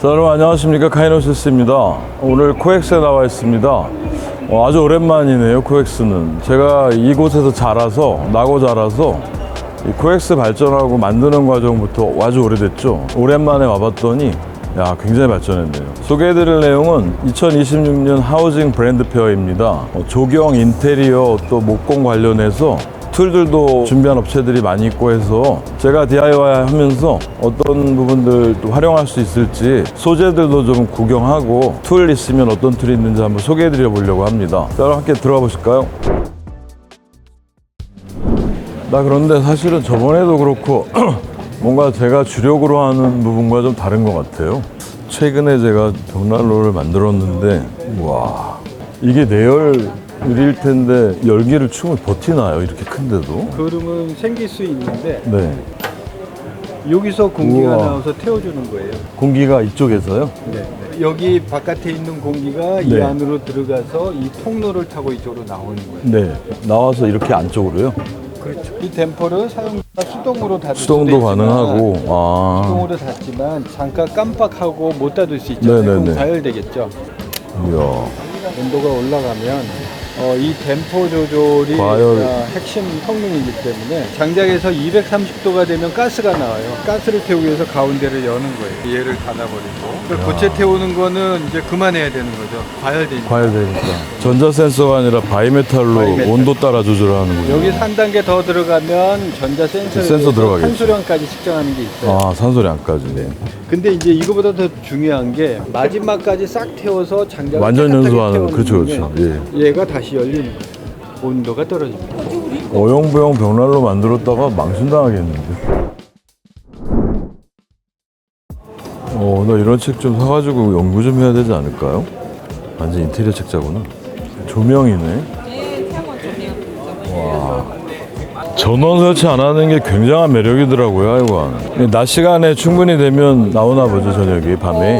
자, 여러분 안녕하십니까. 카이노시스입니다. 오늘 코엑스에 나와 있습니다. 아주 오랜만이네요. 코엑스는 제가 이곳에서 나고 자라서 이 코엑스 발전하고 만드는 과정부터 아주 오래됐죠. 오랜만에 와봤더니 굉장히 발전했네요. 소개해드릴 내용은 2026년 하우징 브랜드 페어입니다. 조경, 인테리어, 또 목공 관련해서 툴들도 준비한 업체들이 많이 있고 해서 제가 DIY 하면서 어떤 부분들도 활용할 수 있을지 소재들도 좀 구경하고 툴 있으면 어떤 툴이 있는지 한번 소개해 드려 보려고 합니다. 자, 그럼 함께 들어가 보실까요? 그런데 사실은 저번에도 그렇고 뭔가 제가 주력으로 하는 부분과 좀 다른 것 같아요. 최근에 제가 벽난로를 만들었는데 와, 이게 내열일 텐데 열기를 충분히 버티나요? 이렇게 큰데도? 그러면 생길 수 있는데 네. 여기서 공기가 우와. 나와서 태워주는 거예요. 공기가 이쪽에서요? 네. 여기 바깥에 있는 공기가 이 네. 안으로 들어가서 이 통로를 타고 이쪽으로 나오는 거예요. 네. 나와서 이렇게 안쪽으로요? 그렇죠. 이 댐퍼를 사용자가 수동으로 닫을 수동도 수도 있지만, 가능하고. 수동으로 닫지만 잠깐 깜빡하고 못 닫을 수 있잖아요. 네네네. 그럼 과열되겠죠. 이야. 온도가 올라가면 이 댐퍼 조절이 과열. 핵심 성능이기 때문에 장작에서 230도가 되면 가스가 나와요. 가스를 태우기 위해서 가운데를 여는 거예요. 얘를 닫아버리고. 고체 태우는 거는 이제 그만해야 되는 거죠. 과열되니까. 과열되니까. 전자 센서가 아니라 바이메탈로 바이메탈. 온도 따라 조절하는군요. 여기서 한 단계 더 들어가면 전자 센서 들어가겠죠. 산소량까지 측정하는 게 있어요. 산소량까지. 네. 근데 이제 이거보다 더 중요한 게 마지막까지 싹 태워서 장작을 완전 깨끗하게 연소하는, 태우는 그렇죠, 게 그렇죠. 예. 얘가 다시 열리는 거예요. 온도가 떨어집니다. 어영부영 벽난로 만들었다가 망신당하겠는데. 나 이런 책 좀 사가지고 연구 좀 해야 되지 않을까요? 완전 인테리어 책자구나. 조명이네. 네, 태양광 조명. 전원 설치 안 하는 게 굉장한 매력이더라고요, 이거. 낮 시간에 충분히 되면 나오나 보죠, 저녁에, 밤에.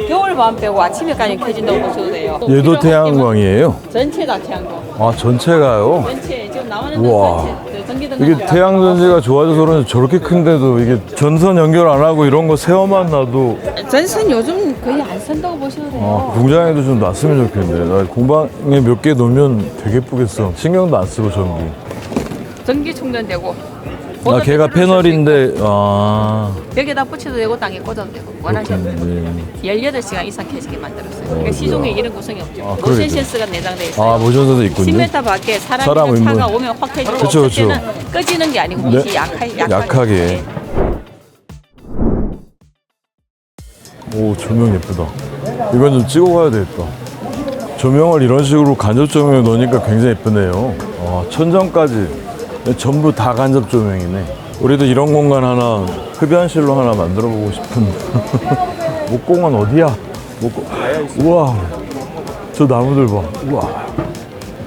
겨울 밤 빼고 아침에까지 켜진다고 보셔도 돼요. 얘도 태양광이에요? 전체 다 태양광. 전체가요? 전체 지금 나오는 우와. 건 전체 그 전기등. 이게 태양전지가 좋아져서 그런지 저렇게 큰데도 이게 전선 연결 안 하고 이런 거 세워만 놔도 전선 요즘 거의 안 쓴다고 보셔도 돼요. 공장에도 좀 놨으면 좋겠네. 나 공방에 몇 개 놓으면 되게 예쁘겠어. 신경도 안 쓰고 전기 충전되고. 걔가 패널인데 벽에다 붙여도 되고 땅에 꽂아도 되고 원하셔도 돼요. 네. 18시간 이상 켜지게 만들었어요. 그러니까 시중에 이런 구성이 없죠. 그러겠죠. 모션 센서가 내장되어 있어요. 모션선도 있군요. 10m 밖에 사람 사람이나 차가 의문. 오면 확 켜지고 그쵸, 그쵸. 그때는 꺼지는 게 아니고 네. 빛이 약하게. 오, 조명 예쁘다. 이건 좀 찍어 가야 되겠다. 조명을 이런 식으로 간접 조명에 넣으니까 굉장히 예쁘네요. 천정까지 전부 다 간접 조명이네. 우리도 이런 공간 하나, 흡연실로 하나 만들어 보고 싶은데. 목공은 어디야? 우와, 저 나무들 봐.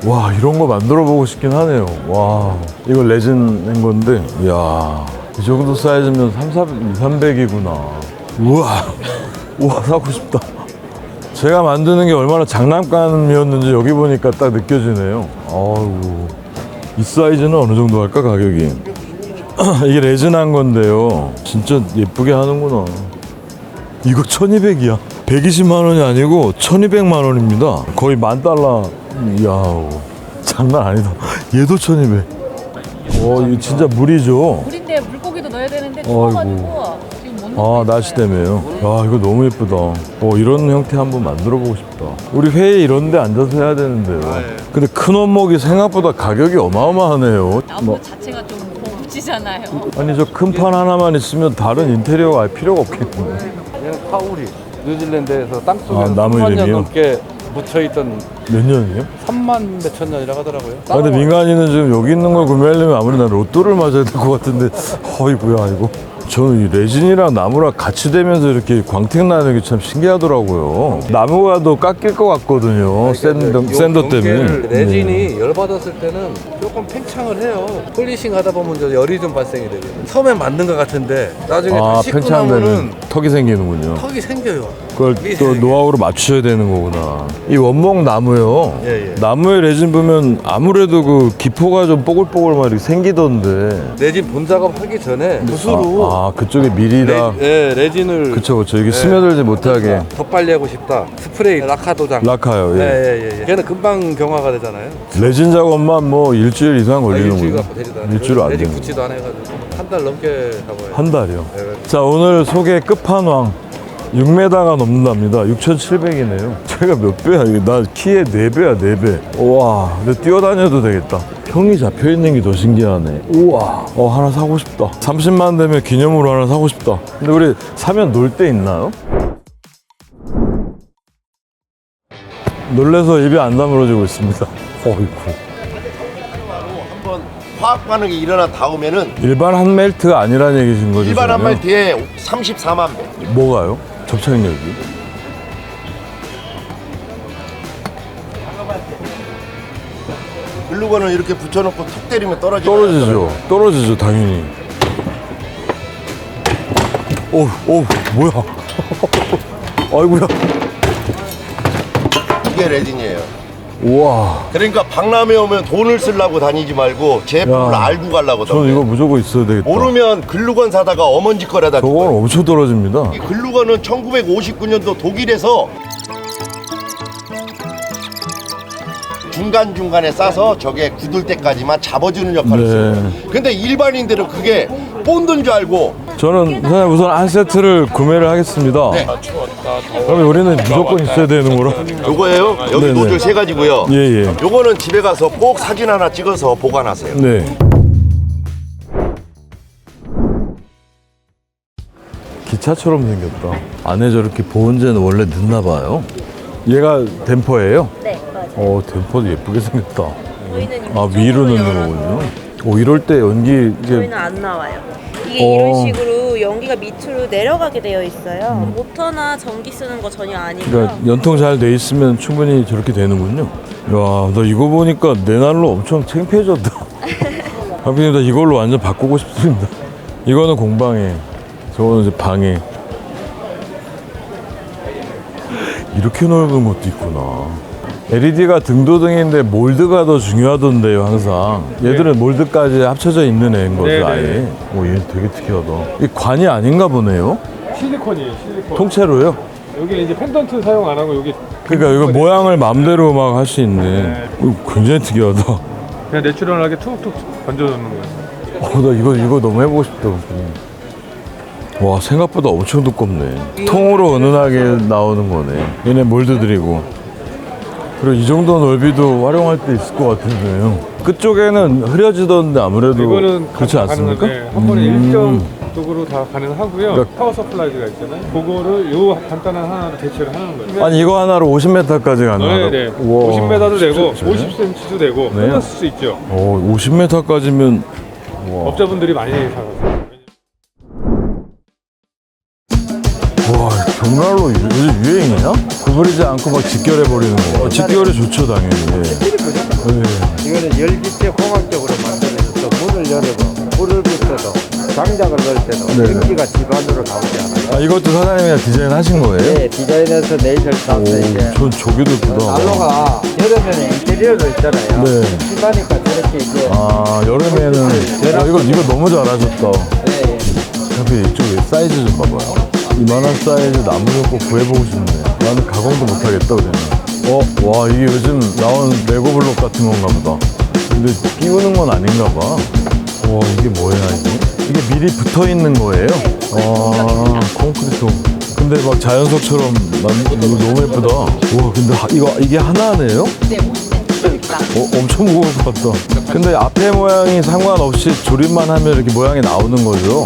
와, 이런 거 만들어 보고 싶긴 하네요. 와, 이거 레진 낸 건데, 이야, 이 정도 사이즈면 300이구나. 우와, 사고 싶다. 제가 만드는 게 얼마나 장난감이었는지 여기 보니까 딱 느껴지네요. 아이고, 이 사이즈는 어느 정도 할까, 가격이? 이게 레진한 건데요. 진짜 예쁘게 하는구나. 이거 1200이야. 120만 원이 아니고 1200만 원입니다. 거의 $10,000. 이야, 장난 아니다. 얘도 1200. 이거 진짜 물이죠? 물인데 물고기도 넣어야 되는데 아이고. 추워가지고 지금 못 넣고 날씨 때문에요. 야, 이거 너무 예쁘다. 이런 형태 한번 만들어 보고 싶다. 우리 회의 이런 데 앉아서 해야 되는데요. 근데 큰 원목이 생각보다 가격이 어마어마하네요. 나무 자체가 좀 고급지잖아요. 아니, 저 큰 판 하나만 있으면 다른 인테리어가 아예 필요가 없겠네. 얘는 파우리, 뉴질랜드에서 땅속에 나무 3만 년 이름이요? 넘게 묻혀있던 몇 년이요? 3만 몇천 년이라고 하더라고요. 근데 민간인은 지금 여기 있는 걸 구매하려면 아무리 난 로또를 맞아야 될 것 같은데, 어이구야, 이거. 저는 이 레진이랑 나무랑 같이 되면서 이렇게 광택 나는 게 참 신기하더라고요. 나무가 더 깎일 것 같거든요. 샌더 때문에. 레진이 열받았을 때는 조금 팽창을 해요. 폴리싱 하다 보면 이제 열이 좀 발생이 되거든요. 처음에 만든 것 같은데 나중에 다 씻고 나면은 팽창되는 턱이 생기는군요. 턱이 생겨요. 그걸 또 노하우로 맞추셔야 되는 거구나. 이 원목 나무요. 예, 예. 나무에 레진 보면 아무래도 그 기포가 좀 뽀글뽀글 막 이렇게 생기던데. 레진 본작업 하기 전에 붓으로 아, 그쪽에 미리 다. 레진을 그쵸. 이게 스며들지 못하게. 더 빨리 하고 싶다. 스프레이 라카 도장. 락하요. 예. 예. 걔는 금방 경화가 되잖아요. 레진 작업만 뭐 일주일 이상 걸리는 일주일 거예요. 갖고 되지도 않아요. 일주일 안 레진 되는 붙지도 안 해가지고 한 달 넘게 잡아요. 한 달이요. 네. 자, 오늘 소개 끝판왕 6m가 넘는답니다. 6,700이네요. 제가 몇 배야? 이게 나 키에 4배야, 4배. 우와, 근데 뛰어다녀도 되겠다. 평이 잡혀 있는 게 더 신기하네. 우와, 하나 사고 싶다. 30만 되면 기념으로 하나 사고 싶다. 근데 우리 사면 놀 때 있나요? 놀래서 입이 안 다물어지고 있습니다. 어이구. 한번 화학 반응이 일어나 닿으면은 일반 한 멜트가 아니라는 얘기신 거죠? 일반 한 그러면? 말티에 34만 배. 뭐가요? 접착력이? 글루건을 이렇게 붙여놓고 툭 때리면 떨어지죠. 떨어지죠, 당연히. 오, 뭐야. 아이고야. 이게 레진이에요. 우와. 그러니까 박람회 오면 돈을 쓰려고 다니지 말고 제품을 야, 알고 가려고. 저는 이거 무조건 있어야 되겠다. 모르면 글루건 사다가 어먼지거리다. 저건 엄청 떨어집니다. 이 글루건은 1959년도 독일에서 중간중간에 싸서 저게 굳을 때까지만 잡아주는 역할을 네. 써요. 근데 일반인들은 그게 본드인 줄 알고. 저는 선생님 우선 한 세트를 구매를 하겠습니다. 네. 그러면 우리는 무조건 있어야 되는 거라. 요거예요. 여기 네네. 노즐 3가지고요. 예. 요거는 집에 가서 꼭 사진 하나 찍어서 보관하세요. 네. 기차처럼 생겼다. 안에 저렇게 보온재는 원래 넣나 봐요. 얘가 댐퍼예요? 네, 맞아요. 댐퍼도 예쁘게 생겼다. 저희는 위로 넣는 거군요. 이럴 때 연기 이게 저희는 안 나와요. 이게 어. 이런 식으로 연기가 밑으로 내려가게 되어 있어요. 모터나 전기 쓰는 거 전혀 아니고요. 그러니까 연통 잘 돼 있으면 충분히 저렇게 되는군요. 야, 나 이거 보니까 내 날로 엄청 창피해졌다. 하필이면 나 이걸로 완전 바꾸고 싶습니다. 이거는 공방에, 저거는 이제 방에. 이렇게 넓은 것도 있구나. LED가 등도등인데 몰드가 더 중요하던데요, 항상. 얘들은 몰드까지 합쳐져 있는 애인 거죠, 네, 아예. 네. 얘 되게 특이하다. 이 관이 아닌가 보네요? 실리콘이에요, 실리콘. 통째로요? 여기 이제 펜던트 사용 안 하고 여기 그러니까 이거 모양을 마음대로 막 할 수 있네. 네. 이거 굉장히 특이하다. 그냥 내추럴하게 툭툭 던져놓는 거예요. 나 이거 너무 해보고 싶다. 와, 생각보다 엄청 두껍네. 통으로 은은하게 나오는 거네. 얘네 몰드들이고. 그리고 이 정도 넓이도 활용할 때 있을 것 같은데요. 끝쪽에는 흐려지던데 아무래도 이거는 그렇지 않습니까? 한 번에 일정적으로 다 가능하고요. 그러니까- 파워 서플라이즈가 있잖아요. 그거를 요 간단한 하나로 대체를 하는 거예요. 아니 이거 하나로 50m까지 가능하다고? 네. 우와, 50m도 되고 진짜? 50cm도 되고 네. 끊었을 수 있죠. 50m까지면 업자분들이 많이 사가세요. 와, 경랄로 요즘 유행이냐? 구부리지 않고 막 직결해버리는 거. 직결이 좋죠, 당연히. 네. 이거는 열기체 공학적으로 만들어져서 문을 열어도 불을 붙여도 장작을 넣을 때도 네네. 연기가 집안으로 나오지 않아요. 이것도 사장님이 디자인 하신 거예요? 네, 디자인해서 네이처를 따서 이제 전 저기도 예쁘다. 난로가 여름에는 인테리어로 있잖아요. 네. 심하니까 저렇게 이제 여름에는 이거 너무 잘하셨다. 네, 하필 이쪽에 사이즈 좀 봐봐요. 이만한 사이즈 나무 좀 꼭 구해보고 싶네. 나는 가공도 못하겠다 그러면. 와, 이게 요즘 나온 레고 블록 같은 건가 보다. 근데 끼우는 건 아닌가 봐. 와, 이게 뭐야 이게 미리 붙어 있는 거예요? 콘크리트. 근데 막 자연석처럼 이거 너무 예쁘다. 와, 근데 이게 하나네요? 네, 50cm입니다. 엄청 무거울 것 같다. 근데 앞에 모양이 상관없이 조립만 하면 이렇게 모양이 나오는 거죠?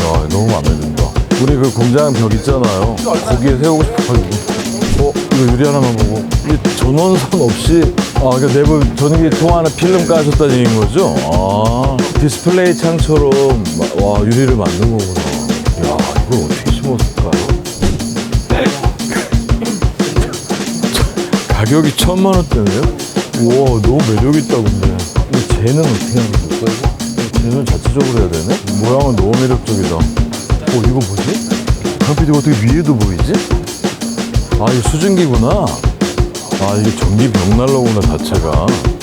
야, 너무 마음에 든다. 우리 그 공장 벽 있잖아요. 거기에 세우고 싶어가지고. 이거 유리 하나만 보고. 이 전원선 없이, 그러니까 내부 전기통 안에 필름 까셨다는 얘기인 거죠? 디스플레이 창처럼, 유리를 만든 거구나. 야, 이걸 어떻게 심었을까요? 가격이 1,000,000원대네요? 우와, 너무 매력있다, 근데. 이 쟤는 어떻게 하는 걸까요? 쟤는 자체적으로 해야 되네? 모양은 너무 매력적이다. 이거 뭐지? 강PD가 어떻게 위에도 보이지? 아, 이게 수증기구나. 아, 이게 전기 벽난로구나, 자체가.